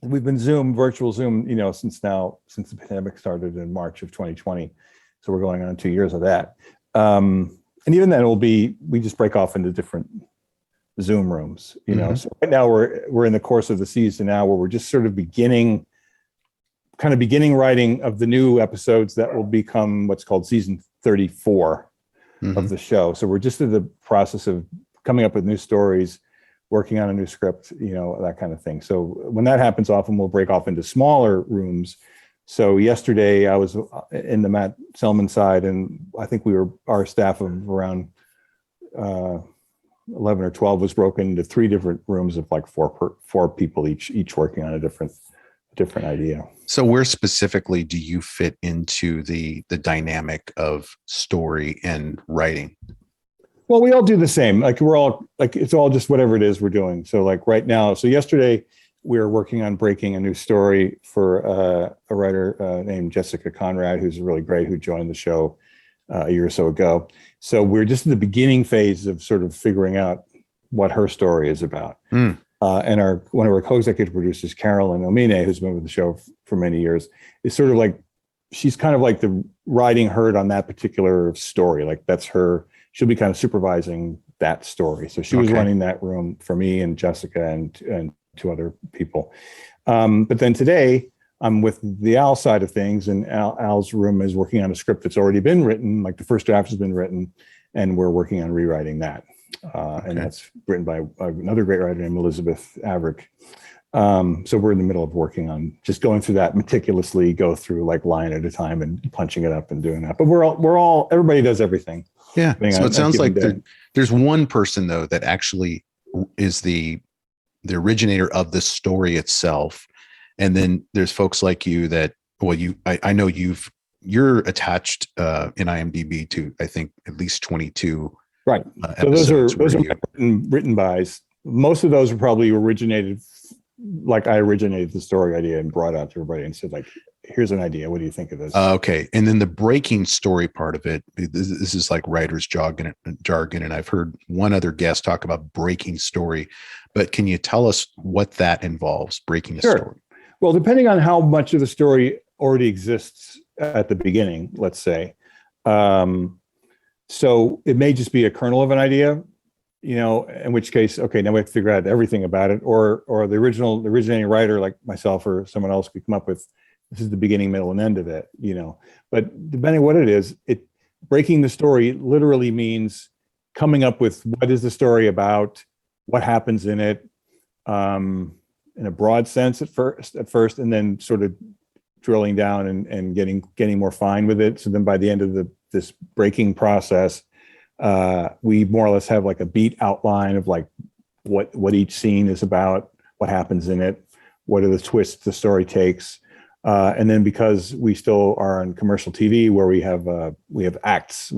we've been virtual Zoom, since the pandemic started in March of 2020. So we're going on 2 years of that. And even then we just break off into different Zoom rooms, So right now we're in the course of the season now where we're just sort of beginning writing of the new episodes that will become what's called season 34 of the show. So we're just in the process of coming up with new stories, working on a new script, that kind of thing. So when that happens, often we'll break off into smaller rooms. So yesterday I was in the Matt Selman side, and I think our staff of around 11 or 12 was broken into 3 different rooms of like four people each working on a different idea. So where specifically do you fit into the dynamic of story and writing? Well, we all do the same. Like it's all just whatever it is we're doing. So like right now, yesterday we were working on breaking a new story for a writer named Jessica Conrad, who's really great, who joined the show a year or so ago. So we're just in the beginning phase of sort of figuring out what her story is about. And one of our co-executive producers, Carolyn Omine, who's been with the show for many years, is sort of like, she's kind of like the riding herd on that particular story. Like that's her, she'll be kind of supervising that story. So she was running that room for me and Jessica and 2 other people. But then today I'm with the Al side of things, and Al's room is working on a script that's already been written. Like the first draft has been written, and we're working on rewriting that. And that's written by another great writer named Elizabeth Averick. So we're in the middle of working on just going through that meticulously, go through like line at a time and punching it up and doing that. But everybody does everything. Yeah. So it sounds like there's one person though that actually is the originator of the story itself. And then there's folks like you that, I know you're attached in IMDb to, I think, at least 22. Right. So those are written bys. Most of those are probably originated, like I originated the story idea and brought out to everybody and said, like, here's an idea. What do you think of this? Okay. And then the breaking story part of it, this is like writer's jargon. And I've heard one other guest talk about breaking story, but can you tell us what that involves, breaking the story? Well, depending on how much of the story already exists at the beginning, let's say. So it may just be a kernel of an idea, in which case, okay, now we have to figure out everything about it. Or the originating writer like myself or someone else could come up with, this is the beginning, middle, and end of it, But depending on what it is, breaking the story literally means coming up with what is the story about, what happens in it, in a broad sense at first, and then sort of drilling down and getting more fine with it. So then by the end of this breaking process, we more or less have like a beat outline of like what each scene is about, what happens in it, what are the twists the story takes. And then because we still are on commercial TV where we have acts,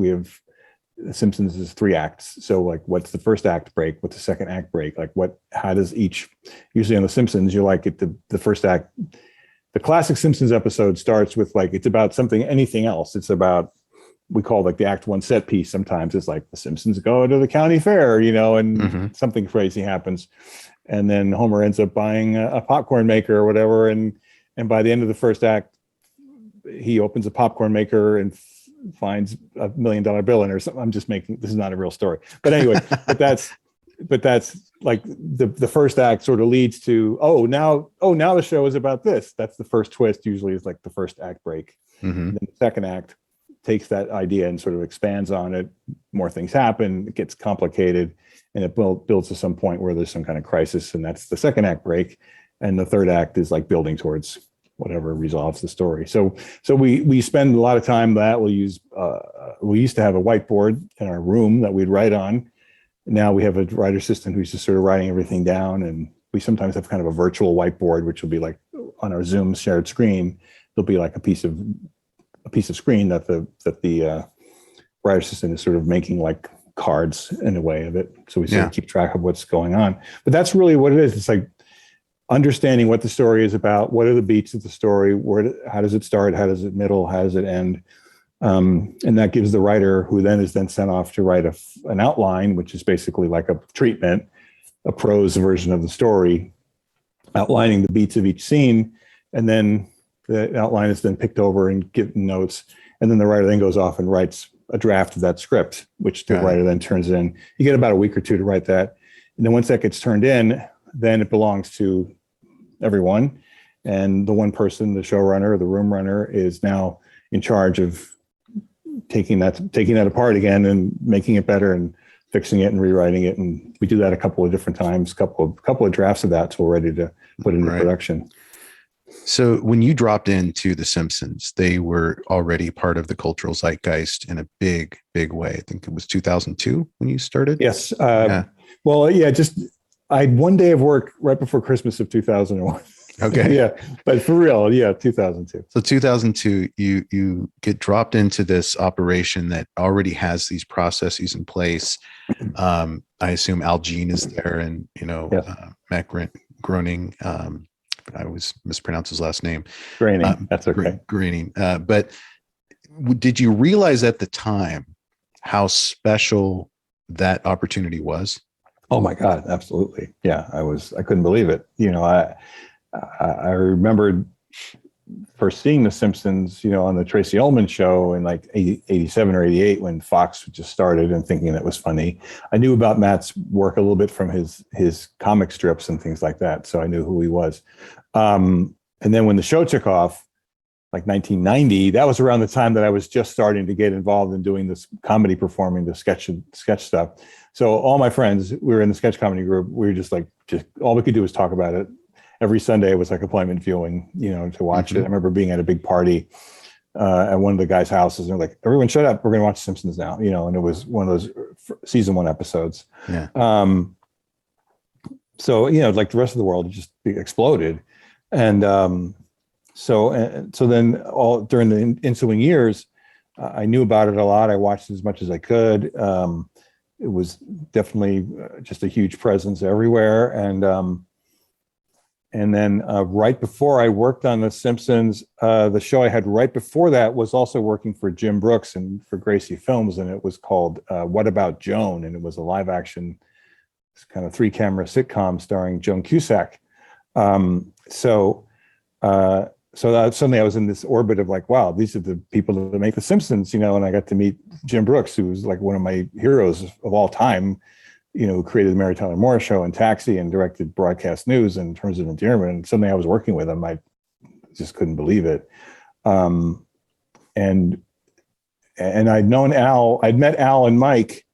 The Simpsons is 3 acts. So like, what's the first act break? What's the second act break? Like how does usually on The Simpsons, you're like at the first act, the classic Simpsons episode starts with like, it's about anything else. It's about, we call like the act 1 set piece. Sometimes it's like the Simpsons go to the county fair, and something crazy happens. And then Homer ends up buying a popcorn maker or whatever. And by the end of the first act, he opens a popcorn maker and finds $1 million bill in or something. I'm just this is not a real story, but anyway, but that's like the first act sort of leads to, now the show is about this. That's the first twist, usually is like the first act break. And then the second act takes that idea and sort of expands on it. More things happen, it gets complicated, and it builds to some point where there's some kind of crisis, and that's the second act break. And the third act is like building towards whatever resolves the story. So we spend a lot of time that we used to have a whiteboard in our room that we'd write on. Now we have a writer assistant who's just sort of writing everything down, and we sometimes have kind of a virtual whiteboard, which will be like on our Zoom shared screen. There'll be like a piece of screen that the writer assistant is sort of making like cards in a way of it. So we sort Yeah. of keep track of what's going on. But that's really what it is. It's like understanding what the story is about. What are the beats of the story? How does it start? How does it middle? How does it end? And that gives the writer, who then is then sent off to write an outline, which is basically like a treatment, a prose version of the story, outlining the beats of each scene. And then the outline is then picked over and given notes. And then the writer then goes off and writes a draft of that script, which the writer then turns in. You get about a week or two to write that. And then once that gets turned in, then it belongs to everyone. And the one person, the showrunner, the room runner, is now in charge of taking that apart again and making it better and fixing it and rewriting it. And we do that a couple of different times, couple of drafts of that till we're ready to put into production. So when you dropped into The Simpsons, they were already part of the cultural zeitgeist in a big, big way. I think it was 2002 when you started. Yes. Well, yeah, I had one day of work right before Christmas of 2001. Okay. Yeah, but for real, 2002. So 2002, you get dropped into this operation that already has these processes in place. I assume Al Jean is there, and Yes. Matt Groening. But I always mispronounce his last name. Groening. That's okay. Groening. But did you realize at the time how special that opportunity was? Oh my God, absolutely. Yeah, I couldn't believe it. I remembered first seeing The Simpsons, on the Tracy Ullman show in like 87 or 88 when Fox just started, and thinking that was funny. I knew about Matt's work a little bit from his comic strips and things like that. So I knew who he was. And then when the show took off, like 1990, that was around the time that I was just starting to get involved in doing this comedy, performing the sketch stuff. So all my friends, we were in the sketch comedy group. We were just all we could do was talk about it. Every Sunday it was like appointment viewing, to watch it. I remember being at a big party at one of the guys' houses, and they're like, "Everyone, shut up! We're going to watch Simpsons now." And it was one of those season 1 episodes. Yeah. So like the rest of the world, it just exploded, and so then all during the ensuing years, I knew about it a lot. I watched as much as I could. It was definitely just a huge presence everywhere, and then right before I worked on The Simpsons, the show I had right before that was also working for Jim Brooks and for Gracie Films, and it was called What About Joan? And it was a live action kind of 3-camera sitcom starring Joan Cusack. So that suddenly I was in this orbit of like, wow, these are the people that make The Simpsons, and I got to meet Jim Brooks, who was like one of my heroes of all time. Who created the Mary Tyler Moore Show and Taxi and directed Broadcast News in Terms of Endearment. And suddenly I was working with him. I just couldn't believe it. And I'd known Al. I'd met Al and Mike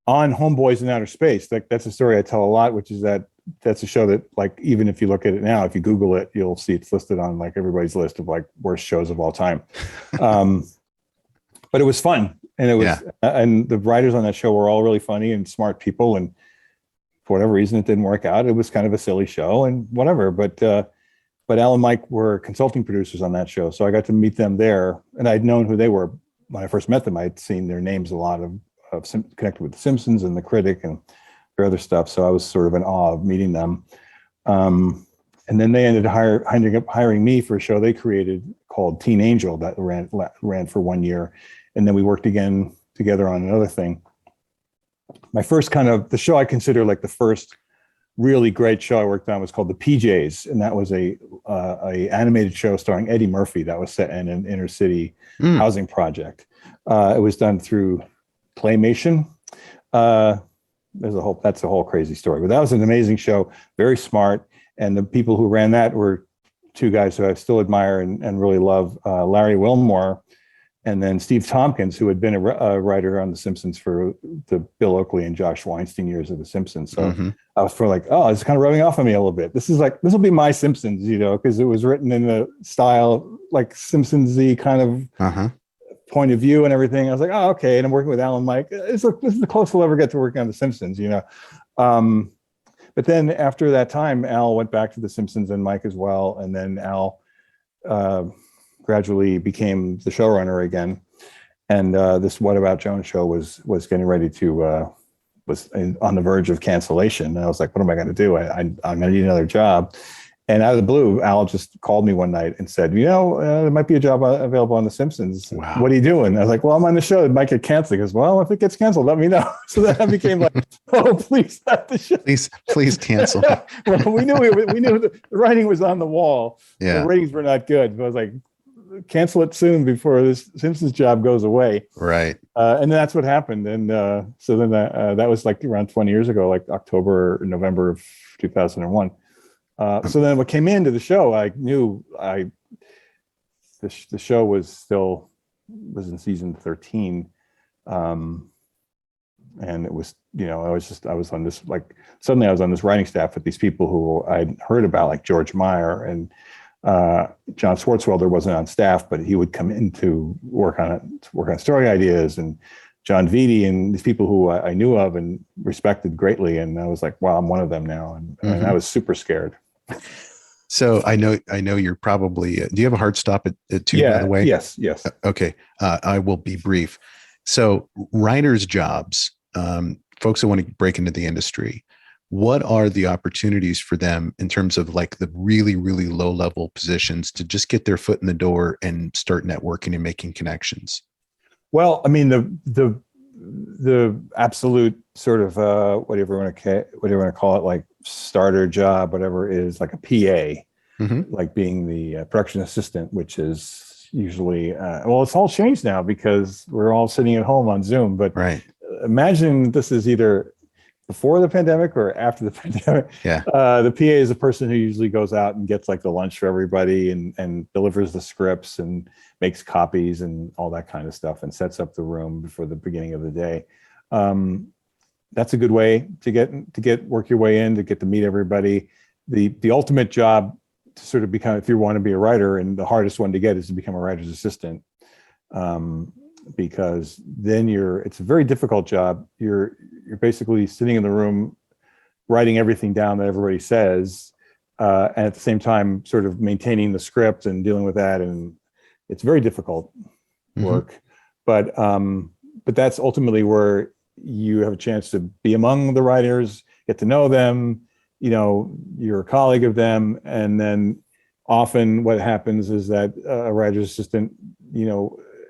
on Homeboys in Outer Space. That's a story I tell a lot, which is that's a show that, like, even if you look at it now, if you Google it, you'll see it's listed on like everybody's list of like worst shows of all time. But it was fun. And it was, and the writers on that show were all really funny and smart people. And for whatever reason, it didn't work out. It was kind of a silly show and whatever. But Al and Mike were consulting producers on that show, so I got to meet them there. And I'd known who they were when I first met them. I'd seen their names a lot of connected with The Simpsons and The Critic and their other stuff. So I was sort of in awe of meeting them. And then they ended up hiring me for a show they created called Teen Angel that ran for 1 year. And then we worked again together on another thing. My first the show I consider like the first really great show I worked on was called The PJs. And that was a animated show starring Eddie Murphy that was set in an inner city housing project. It was done through Claymation. That's a whole crazy story, but that was an amazing show, very smart. And the people who ran that were 2 guys who I still admire and really love, Larry Wilmore, and then Steve Tompkins, who had been a writer on The Simpsons for the Bill Oakley and Josh Weinstein years of The Simpsons. So I was sort of like, oh, it's kind of rubbing off on me a little bit. This will be my Simpsons, because it was written in a style like Simpsons-y kind of point of view and everything. I was like, oh, okay. And I'm working with Al and Mike. This is the closest I'll ever get to working on The Simpsons, But then after that time, Al went back to The Simpsons and Mike as well. And then Al gradually became the showrunner again. And this What About Jones show was getting ready to was on the verge of cancellation. And I was like, what am I going to do? I'm going to need another job. And out of the blue, Al just called me one night and said, there might be a job available on The Simpsons. Wow. What are you doing? I was like, well, I'm on the show. It might get canceled. He goes, well, if it gets canceled, let me know. So then I became like, oh, please, not the show. Please cancel. Well, we knew the writing was on the wall. Yeah. The ratings were not good. But I was like, cancel it soon before this Simpsons job goes away. Right. And that's what happened. And so then that was like around 20 years ago, like October, November of 2001. So then what came into the show, I knew the show was in season 13. And it was, I was on this, like, suddenly I was on this writing staff with these people who I'd heard about, like George Meyer, and John Swartzwelder wasn't on staff, but he would come in to work on story ideas, and John Vitti and these people who I knew of and respected greatly. And I was like, wow, I'm one of them now. And I was super scared. So I know you're probably, do you have a hard stop at 2, by the way? Yes. Okay. I will be brief. So writers' jobs, folks that want to break into the industry, what are the opportunities for them in terms of like the really, really low level positions to just get their foot in the door and start networking and making connections? Well, I mean, the absolute sort of whatever you want to call it, like starter job, whatever, is like a PA, like being the production assistant, which is usually it's all changed now because we're all sitting at home on Zoom. But right. Imagine this is either before the pandemic or after the pandemic. Yeah. The PA is a person who usually goes out and gets like the lunch for everybody and delivers the scripts and makes copies and all that kind of stuff and sets up the room before the beginning of the day. That's a good way to get work your way in, to get to meet everybody. The ultimate job to sort of become, if you want to be a writer, and the hardest one to get, is to become a writer's assistant. Because then it's a very difficult job. You're basically sitting in the room, writing everything down that everybody says, and at the same time sort of maintaining the script and dealing with that. And it's very difficult work, but that's ultimately where you have a chance to be among the writers, get to know them, you're a colleague of them. And then often what happens is that a writer's assistant,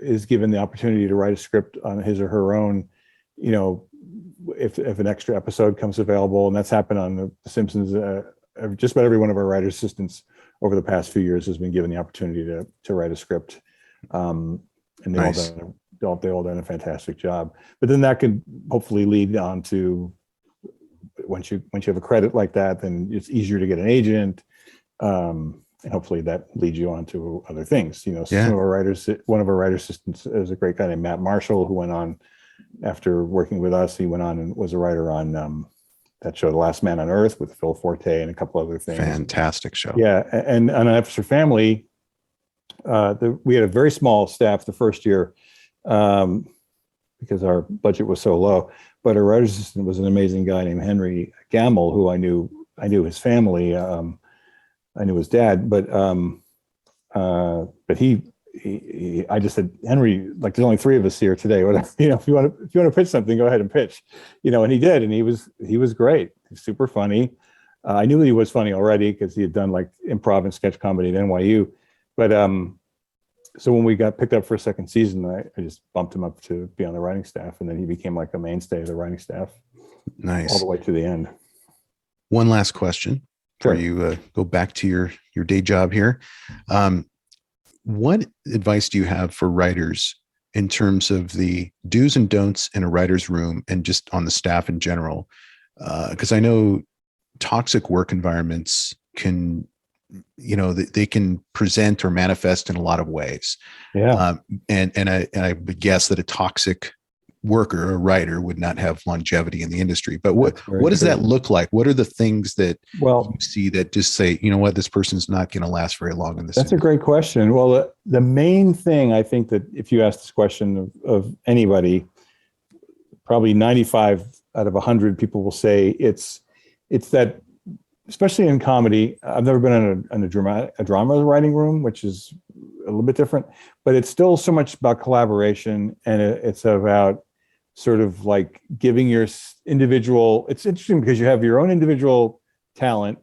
is given the opportunity to write a script on his or her own, if an extra episode comes available. And that's happened on The Simpsons. Just about every one of our writer's assistants over the past few years has been given the opportunity to write a script. And they've all done a fantastic job. But then that could hopefully lead on to, once you have a credit like that, then it's easier to get an agent. And hopefully that leads you on to other things. Some of our writers, one of our writer assistants is a great guy named Matt Marshall, who went on, after working with us, he went on and was a writer on that show, The Last Man on Earth, with Phil Forte and a couple other things. Fantastic show. Yeah. And on Officer Family, we had a very small staff the first year because our budget was so low. But our writer's assistant was an amazing guy named Henry Gamble, who I knew his family. I knew his dad, but he I just said, Henry, like, there's only 3 of us here today. If you want to pitch something, go ahead and pitch, and he did. And he was great. He's super funny. I knew he was funny already because he had done like improv and sketch comedy at NYU. But so when we got picked up for a second season, I just bumped him up to be on the writing staff. And then he became like a mainstay of the writing staff. Nice. All the way to the end. One last question. Sure. Before you go back to your day job here. What advice do you have for writers in terms of the do's and don'ts in a writer's room and just on the staff in general? Because I know toxic work environments can, they can present or manifest in a lot of ways. Yeah. And I would guess that a toxic worker or writer would not have longevity in the industry. But what does that look like? What are the things that you see that just say, this person's not going to last very long in this? That's a great question. Well, the main thing, I think, that if you ask this question of anybody, probably 95 out of 100 people will say it's that, especially in comedy. I've never been in a drama writing room, which is little bit different, but it's still so much about collaboration, and it's about sort of like giving your individual. It's interesting because you have your own individual talent,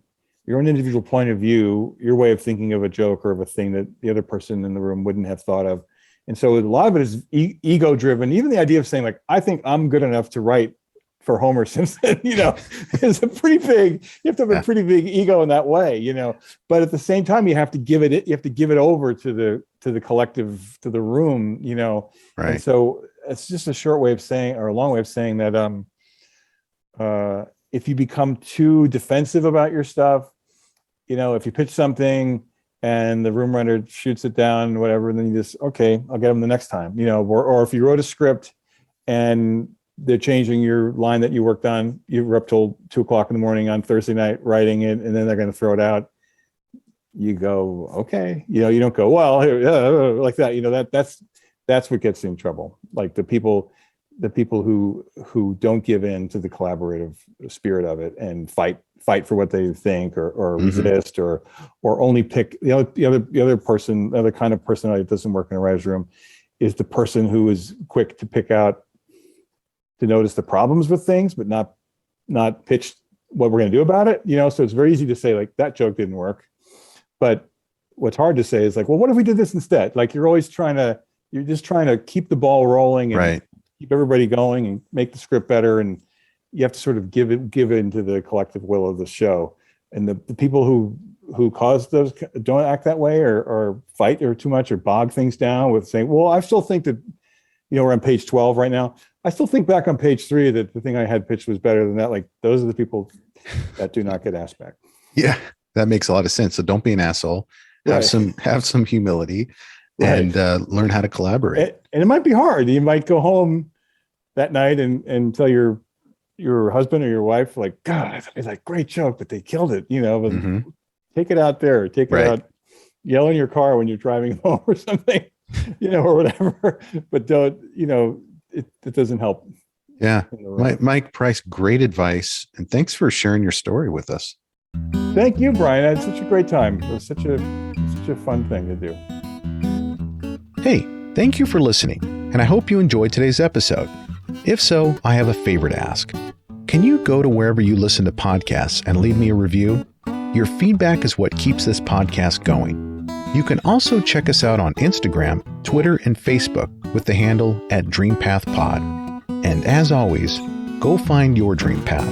your own individual point of view, your way of thinking of a joke or of a thing that the other person in the room wouldn't have thought of. And so a lot of it is ego driven. Even the idea of saying like, I think I'm good enough to write for Homer Simpson, is a pretty big, you have to have a pretty big ego in that way, but at the same time, you have to give it over to the collective, to the room, Right. And so it's just a short way of saying, or a long way of saying that, if you become too defensive about your stuff, if you pitch something and the room runner shoots it down, whatever, and then you just, okay, I'll get them the next time, or if you wrote a script and they're changing your line that you worked on, you were up till 2:00 in the morning on Thursday night writing it, and then they're going to throw it out. You go, okay, you don't go, well, like that, that's what gets you in trouble. Like the people who don't give in to the collaborative spirit of it and fight for what they think, or resist, or only pick the other person, the other kind of personality that doesn't work in a writer's room is the person who is quick to pick out, to notice the problems with things, but not pitch what we're going to do about it. So it's very easy to say like that joke didn't work, but what's hard to say is like, well, what if we did this instead? Like you're just trying to keep the ball rolling and right. keep everybody going and make the script better. And you have to sort of give in to the collective will of the show. And the people who cause those don't act that way, or fight or too much, or bog things down with saying, well, I still think that, we're on page 12 right now. I still think back on page 3 that the thing I had pitched was better than that. Like those are the people that do not get asked back. Yeah, that makes a lot of sense. So don't be an asshole. Have some humility, and learn how to collaborate. And it might be hard. You might go home that night and tell your husband or your wife, like, God, it's like great joke, but they killed it. But take it out there. Take it out. Yell in your car when you're driving home or something. Or whatever, but don't, it doesn't help. Yeah. Mike Price, great advice. And thanks for sharing your story with us. Thank you, Brian. I had such a great time. It was such a fun thing to do. Hey, thank you for listening. And I hope you enjoyed today's episode. If so, I have a favor to ask. Can you go to wherever you listen to podcasts and leave me a review? Your feedback is what keeps this podcast going. You can also check us out on Instagram, Twitter, and Facebook with the handle @DreamPathPod. And as always, go find your dream path.